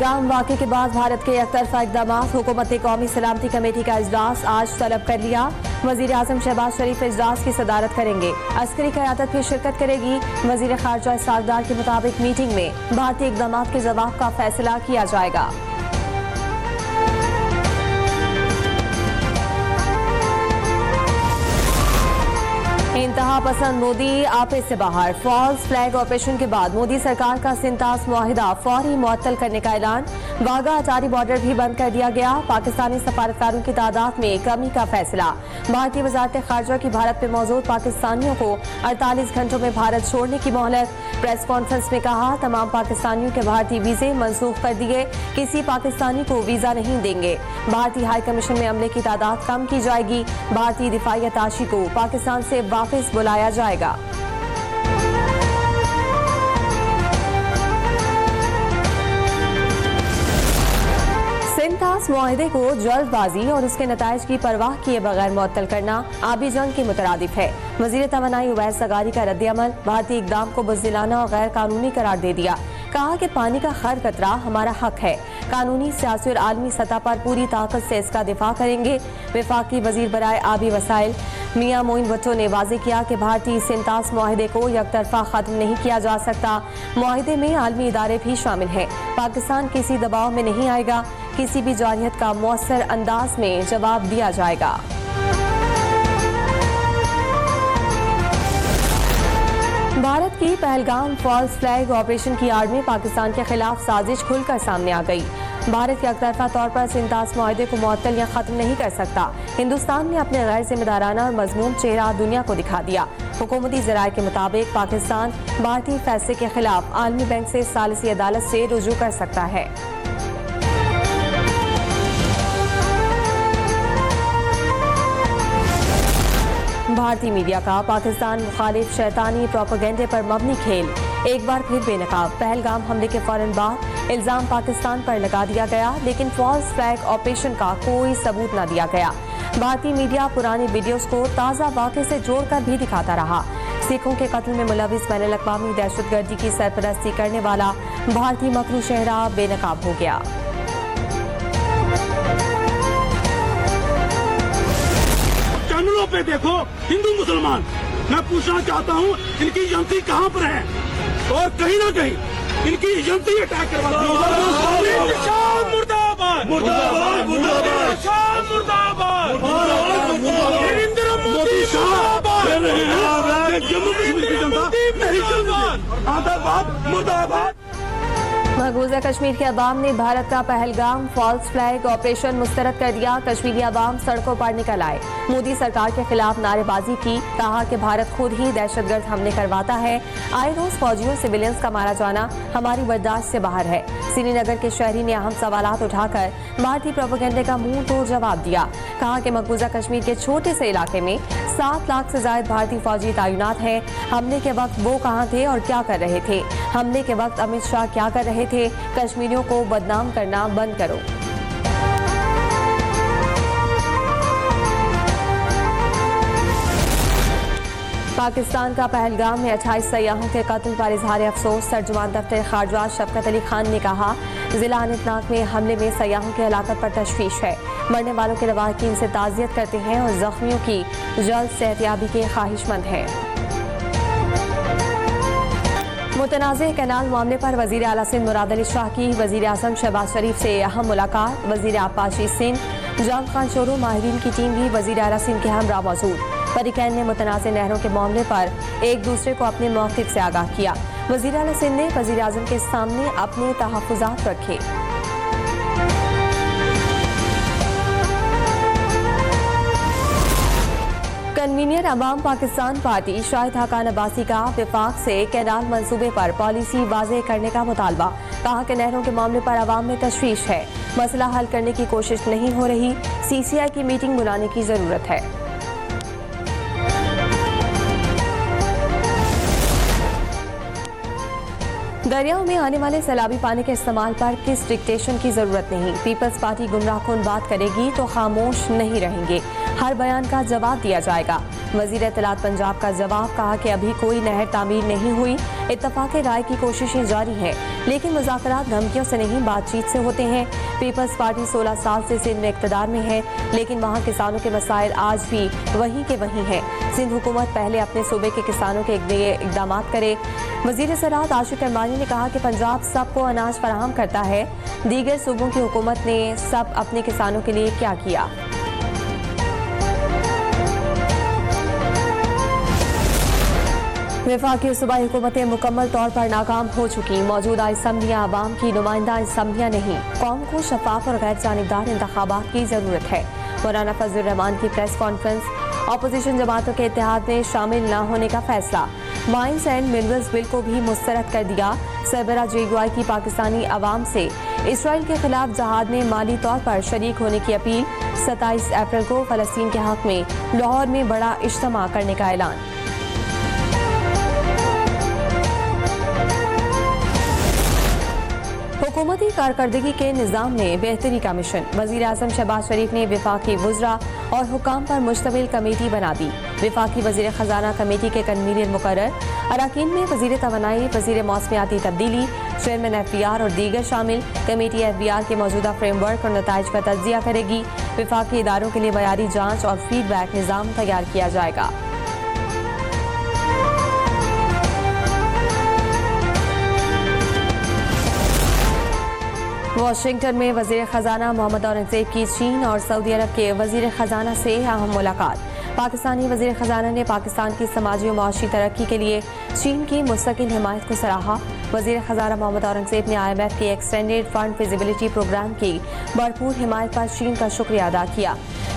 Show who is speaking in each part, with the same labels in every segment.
Speaker 1: पहलगाम वाक़े के बाद भारत के एकतरफा इक़दाम। हुकूमत ने कौमी सलामती कमेटी का इजलास आज तलब कर लिया। वज़ीर आज़म शहबाज शरीफ इजलास की सदारत करेंगे। अस्करी क़यादत भी शिरकत करेगी। वज़ीर ख़ारजा इस्हाक़ के मुताबिक मीटिंग में भारतीय इक़दाम के जवाब का फैसला किया जाएगा। इंतहा पसंद मोदी आपे से बाहर। फॉल्स फ्लैग ऑपरेशन के बाद मोदी सरकार का सिंतास मुआहिदा फौरी मुअत्तल करने का ऐलान। वाघा अटारी बॉर्डर भी बंद कर दिया गया। पाकिस्तानी सफारतकारों की तादाद में कमी का फैसला। भारतीय वजारत ख़ारजा की भारत में मौजूद पाकिस्तानियों को 48 घंटों में भारत छोड़ने की मोहलत। प्रेस कॉन्फ्रेंस में कहा, तमाम पाकिस्तानियों के भारतीय वीजे मनसूख कर दिए। किसी पाकिस्तानी को वीजा नहीं देंगे। भारतीय हाई कमीशन में अमले की तादाद कम की जाएगी। भारतीय दिफाई अताशी को पाकिस्तान से वापस बुलाया जाएगा। सिंतास मुआहिदे को जल्दबाजी और उसके नताइज की परवाह किए बगैर मुअत्तल करना आबी जंग के मुतरादिफ है। वज़ीर तवानाई उवैस ज़गारी का रद्द-ए-अमल भारतीय इक़दाम को बुज़दिलाना और गैर कानूनी करार दे दिया। कहा कि पानी का हर कतरा हमारा हक है। कानूनी, सियासी और आलमी सतह पर पूरी ताकत से इसका दिफा करेंगे। वफाकी वज़ीर बराए आबी वसाइल मियां मोइन भुट्टो ने वाज़ेह किया कि भारतीय सिंतास मुआहिदे को यकतरफा ख़त्म नहीं किया जा सकता। मुआहिदे में आलमी इदारे भी शामिल हैं। पाकिस्तान किसी दबाव में नहीं आएगा। किसी भी जारियत का मौसर अंदाज में जवाब दिया जाएगा। भारत की पहलगाम फॉल्स फ्लैग ऑपरेशन की आड़ में पाकिस्तान के खिलाफ साजिश खुलकर सामने आ गई। भारत के एकतरफा तौर पर सिंतास मुआहिदे को मुअत्तल या खत्म नहीं कर सकता। हिंदुस्तान ने अपने गैर जिम्मेदाराना और मजमूम चेहरा दुनिया को दिखा दिया। हुकूमती ज़राए के मुताबिक पाकिस्तान भारतीय फैसले के खिलाफ आलमी बैंक से सालिसी अदालत से रुजू कर सकता है। भारतीय मीडिया का पाकिस्तान मुखालिफ शैतानी प्रोपेगेंडे पर मबनी खेल एक बार फिर बेनकाब। पहलगाम हमले के फौरन बाद इल्जाम पाकिस्तान पर लगा दिया गया, लेकिन फॉल्स फ्लैग ऑपरेशन का कोई सबूत न दिया गया। भारतीय मीडिया पुरानी वीडियोस को ताज़ा वाक़े से जोड़कर भी दिखाता रहा। सिखों के कत्ल में मुलविस बैनुल अक़वामी दहशतगर्दी की सरपरस्ती करने वाला भारतीय मकरू शहरा बेनकाब हो गया।
Speaker 2: चैनलों पे देखो हिंदू मुसलमान, मैं पूछना चाहता हूँ इनकी एजेंसी कहाँ पर है? और कहीं ना कहीं इनकी एजेंसी अटैक करवाती है। मुर्दाबाद मुर्दाबाद मुर्दाबाद नरेंद्र मोदी मुर्दाबाद, जम्मू कश्मीर की जनता नहीं चलती। आतंकवाद मुर्दाबाद।
Speaker 1: मकबूजा कश्मीर के अवाम ने भारत का पहलगाम फॉल्स फ्लैग ऑपरेशन मुस्तरद कर दिया। कश्मीरी अवाम सड़कों पर निकल आए, मोदी सरकार के खिलाफ नारेबाजी की। कहा कि भारत खुद ही दहशतगर्द हमले करवाता है। आए रोज फौजियों सिविलियंस का मारा जाना हमारी बर्दाश्त से बाहर है। श्रीनगर के शहरी ने अहम सवालात उठाकर भारतीय प्रोपेगेंडे का मुंह तोड़ जवाब दिया। कहा कि मकबूजा कश्मीर के छोटे से इलाके में 7 लाख से ज्यादा भारतीय फौजी तैनात हैं। हमले के वक्त वो कहाँ थे और क्या कर रहे थे? हमले के वक्त अमित शाह क्या कर रहे थे? कश्मीरियों को बदनाम करना बंद करो। पाकिस्तान का पहलगाम में 28 सयाहों के कत्ल पर इजहार अफसोस। तर्जुमान दफ्तर ख़ारजा शफकत अली खान ने कहा, जिला अनंतनाग में हमले में सयाहों की हलाकत पर तशवीश है। मरने वालों के लवाहिकीन से ताज़ियत करते हैं और जख्मियों की जल्द सेहतियाबी के ख्वाहिशमंद हैं। मुतनाज़े कैनाल मामले पर वज़ीर आला सिंध मुराद अली शाह की वज़ीर आज़म शहबाज शरीफ से अहम मुलाकात। वज़ीर आपाशी सिंध जाम खान शोरू माहिरीन की टीम भी वज़ीर आला सिंध के हमरा मौजूद। फरीकैन ने मुतनाज़े नहरों के मामले पर एक दूसरे को अपने मौक़िफ़ से आगाह किया। वज़ीर आला सिंध ने वज़ीर आज़म के सामने अपने तहफ़्फ़ुज़ात रखे। कन्वीनर अवाम पाकिस्तान पार्टी शाहिद हकान अब्बासी का विफाक से कैनाल मंसूबे पर पॉलिसी वाज़ेह करने का मुतालबा। कहा कि नहरों के मामले पर अवाम में तशवीश है, मसला हल करने की कोशिश नहीं हो रही। CCI की मीटिंग बुलाने की जरूरत है। दरियाओं में आने वाले सैलाबी पानी के इस्तेमाल पर किस डिक्टेशन की जरूरत नहीं। पीपल्स पार्टी गुमराहकुन बात करेगी तो खामोश नहीं रहेंगे। हर बयान का जवाब दिया जाएगा। वजीर इत्तलात पंजाब का जवाब, कहा कि अभी कोई नहर तामीर नहीं हुई, इत्तफाक राय की कोशिशें जारी हैं, लेकिन मुज़ाकरात धमकियों से नहीं बातचीत से होते हैं। पीपल्स पार्टी 16 साल से सिंध में इक़्तिदार में है, लेकिन वहाँ किसानों के मसाइल आज भी वही के वही हैं। सिंध हुकूमत पहले अपने सूबे के किसानों के लिए इक़दाम करे। वज़ीर ज़राअत आशिक़ अरमानी ने कहा कि पंजाब सबको अनाज फराहम करता है, दीगर सूबों की हुकूमत ने सब अपने किसानों के लिए क्या किया। वफाकी सूबाई हुकूमतें मुकम्मल तौर पर नाकाम हो चुकी। मौजूदा असम्बलियाँ आवाम की नुमाइंदा असम्बलियाँ नहीं, कौम को शफाफ और गैर जानिबदार इंतखाबात की ज़रूरत है। मौलाना फजलुर रहमान की प्रेस कॉन्फ्रेंस। अपोजिशन जमातों के इत्तेहाद में शामिल न होने का फैसला। माइंस एंड मिनरल्स बिल को भी मुस्तरद कर दिया। सरबरा JUI की पाकिस्तानी अवाम से इसराइल के खिलाफ जहाद में माली तौर पर शरीक होने की अपील। 27 अप्रैल को फ़लस्तीन के हक में लाहौर में बड़ा इज्तिमा करने का ऐलान। हुकूमती कारकर्दगी के निज़ाम में बेहतरी का मिशन। वज़ीर आज़म शहबाज शरीफ ने वफाकी वज़रा और हुकाम पर मुश्तमिल कमेटी बना दी। वफाकी वज़ीर ख़जाना कमेटी के कन्वीनर मुकर्रर। अरकान में वज़ीर तवानाई, वज़ीर मौसमियाती तब्दीली, चेयरमैन FBR और दीगर शामिल। कमेटी FBR के मौजूदा फ्रेमवर्क और नताइज का तज्ज़िया करेगी। वफाकी इदारों के लिए मयारी जाँच और फीडबैक निज़ाम तैयार किया जाएगा। वाशिंगटन में वज़ीर ख़जाना मोहम्मद औरंगज़ेब की चीन और सऊदी अरब के वज़ीर ख़जाना से अहम मुलाकात। पाकिस्तानी वज़ीर ख़जाना ने पाकिस्तान की समाजी और माशी तरक्की के लिए चीन की मुस्तकिल हिमायत को सराहा। वज़ीर ख़जाना मोहम्मद औरंगज़ेब ने IMF के एक्सटेंडेड फंड फिजिबिलिटी प्रोग्राम की भरपूर हिमायत पर चीन का शुक्रिया अदा किया।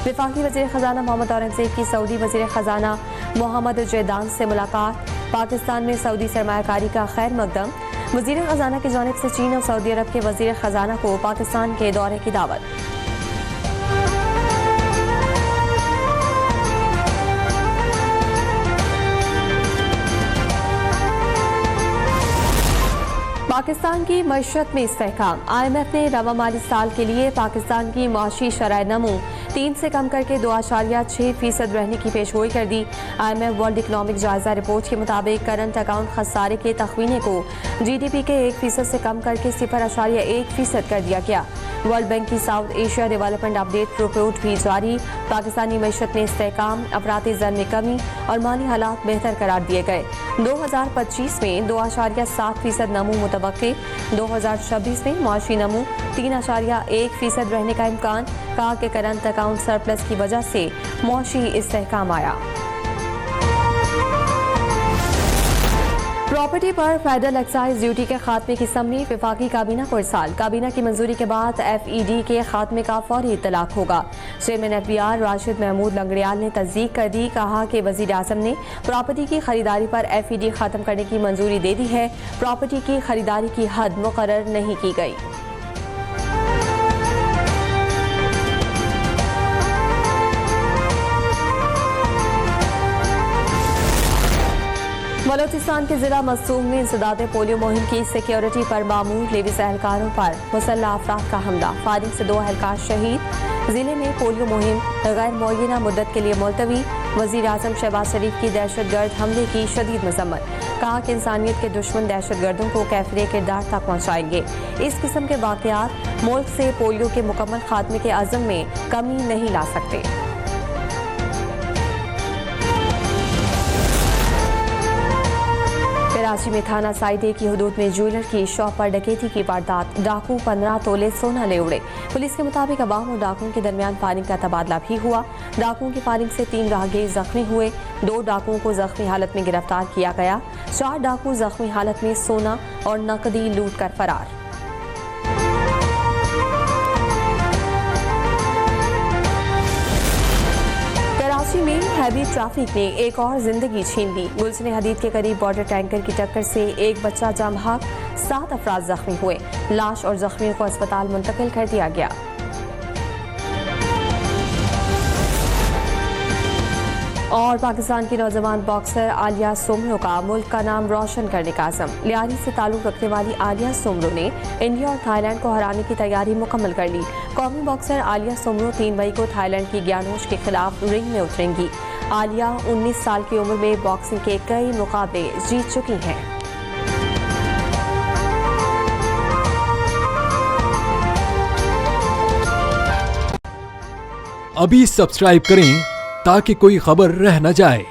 Speaker 1: वफाकी वज़ीर ख़जाना मोहम्मद औरंगज़ेब की सऊदी वज़ीर ख़जाना मोहम्मद जैदान से मुलाकात। पाकिस्तान में सऊदी सरमायाकारी का खैर मकदम। वज़ीर ख़जाना की जानिब से चीन और सऊदी अरब के वज़ीर ख़जाना को पाकिस्तान के दौरे की दावत। पाकिस्तान की मईशत में इस्तेहकाम। IMF ने रवा माली साल के लिए पाकिस्तान की माशी शरह नमू 3 से कम करके 2.6% रहने की पेशगोई कर दी। IMF वर्ल्ड इकनॉमिक जायजा रिपोर्ट के मुताबिक करंट अकाउंट खसारे के तखमीने को GDP के 1% से कम करके 0.1% कर दिया गया। वर्ल्ड बैंक की south Asia development update report भी जारी। पाकिस्तानी मईशत में इस्तेहकाम, अफराती ज़र में कमी और माली हालात बेहतर करार दिए गए। 2025 में 2.7% नमू मुतवक्के। 2026 में माशी नमू 3.1% रहने का इम्कान। कहा कि करंट अकाउंट सरप्लस की वजह से मौशी इस्तेहकाम आया। प्रॉपर्टी पर फेडरल एक्साइज ड्यूटी के खात्मे की समरी वफाकी काबीना को इरसाल। काबीना की मंजूरी के बाद FED के खात्मे का फौरी इतलाक होगा। चेयरमैन FBR राशिद महमूद लंगड़ियाल ने तस्दीक कर दी। कहा कि वज़ीर आज़म ने प्रॉपर्टी की खरीदारी पर FED खत्म करने की मंजूरी दे दी है। प्रॉपर्टी की खरीदारी की हद मुकर्रर नहीं की गई। बलोचिस्तान के जिला मसूम में इंसदाद पोलियो मुहिम की सिक्योरिटी पर मामूल लेविस एहलकारों पर मुसल्लह अफराद का हमला। फायरिंग से 2 एहलकार शहीद। जिले में पोलियो मुहिम गैर मुअय्यना मुद्दत के लिए मुलतवी। वज़ीर आज़म शहबाज शरीफ की दहशतगर्द हमले की शदीद मजम्मत। कहा कि इंसानियत के दुश्मन दहशतगर्दों को कैफिरे किरदार तक पहुँचाएंगे। इस किस्म के वाक़यात मुल्क से पोलियो के मुकम्मल खात्मे के अज़म में कमी नहीं ला सकते। कराची में थाना साइडे की हदूद में ज्वेलर की शॉप पर डकैती की वारदात। डाकू 15 तोले सोना ले उड़े। पुलिस के मुताबिक अवाम और डाकुओं के दरमियान फायरिंग का तबादला भी हुआ। डाकुओं की फायरिंग से 3 राहगीर जख्मी हुए। 2 डाकुओं को जख्मी हालत में गिरफ्तार किया गया। 4 डाकू जख्मी हालत में सोना और नकदी लूट कर फरार। कराची में हैवी ट्रैफिक ने एक और जिंदगी छीन ली। गुलशन हदीद के करीब बॉर्डर टैंकर की टक्कर से एक बच्चा जाम बहक, 7 अफराद जख्मी हुए। लाश और जख्मियों को अस्पताल मुंतकिल कर दिया गया। और पाकिस्तान की नौजवान बॉक्सर आलिया सोमरो का मुल्क का नाम रोशन करने का अज़म। लियारी से ताल्लुक़ रखने वाली आलिया सोमरो ने इंडिया और थाईलैंड को हराने की तैयारी मुकम्मल कर ली। कौमी बॉक्सर आलिया सोमरो 3 मई को थाईलैंड की ग्यानोश के खिलाफ रिंग में उतरेंगी। आलिया 19 साल की उम्र में बॉक्सिंग के कई मुकाबले जीत चुकी हैं।
Speaker 3: अभी सब्सक्राइब करें ताकि कोई खबर रह न जाए।